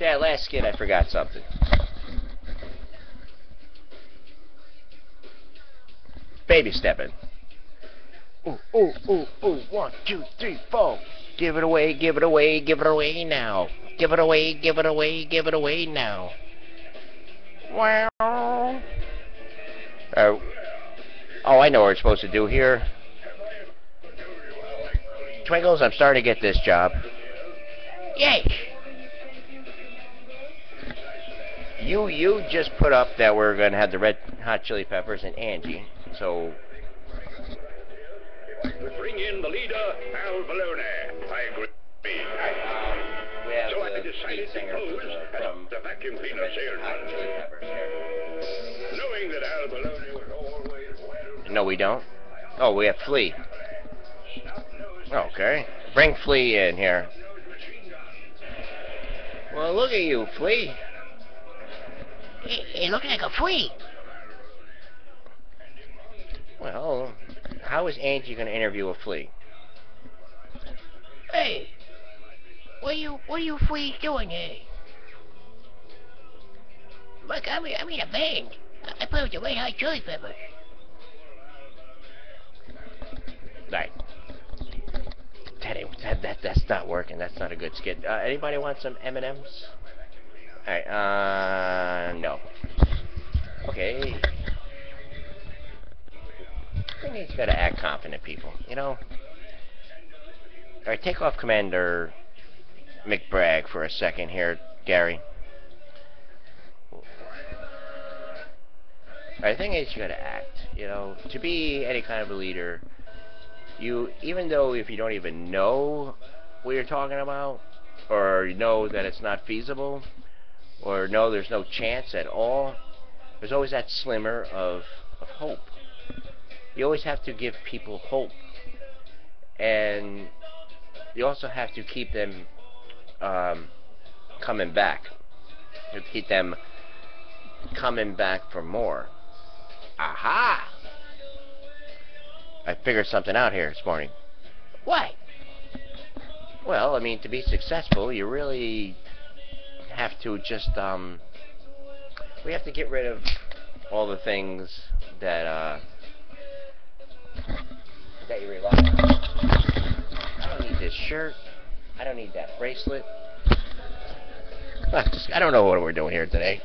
Yeah, last skit I forgot something. Baby stepping. Ooh, ooh, ooh, ooh. 1, 2, 3, 4. Give it away, give it away, give it away now. Give it away, give it away, give it away now. Wow. Oh, I know what we're supposed to do here. Twinkles, I'm starting to get this job. Yay! You just put up that we're going to have the Red Hot Chili Peppers and Angie, so... Bring in the leader, Al Balone. I agree. We have So I the decided lead to singer pose from the vacuum cleaner Hot salesman. Chili Peppers here. Knowing that Al Balone was always well. No, we don't. Oh, we have Flea. Okay. Bring Flea in here. Well, look at you, Flea. You look like a flea. Well, how is Angie going to interview a flea? Hey, what are you fleas doing here? Look, I'm in a band. I play with the Red Hot Chili Peppers. Right. That's not working. That's not a good skit. Anybody want some M&Ms? Alright, no. Okay. I think he's got to act confident, people, you know? Alright, take off Commander McBragg for a second here, Gary. I think is you got to act, you know? To be any kind of a leader, even though if you don't even know what you're talking about, or you know that it's not feasible, or no, there's no chance at all, there's always that slimmer of hope. You always have to give people hope. And you also have to keep them coming back. You have to keep them coming back for more. Aha! I figured something out here this morning. What? Well, I mean, to be successful, you really have to just, we have to get rid of all the things that you rely on. I don't need this shirt. I don't need that bracelet. I don't know what we're doing here today.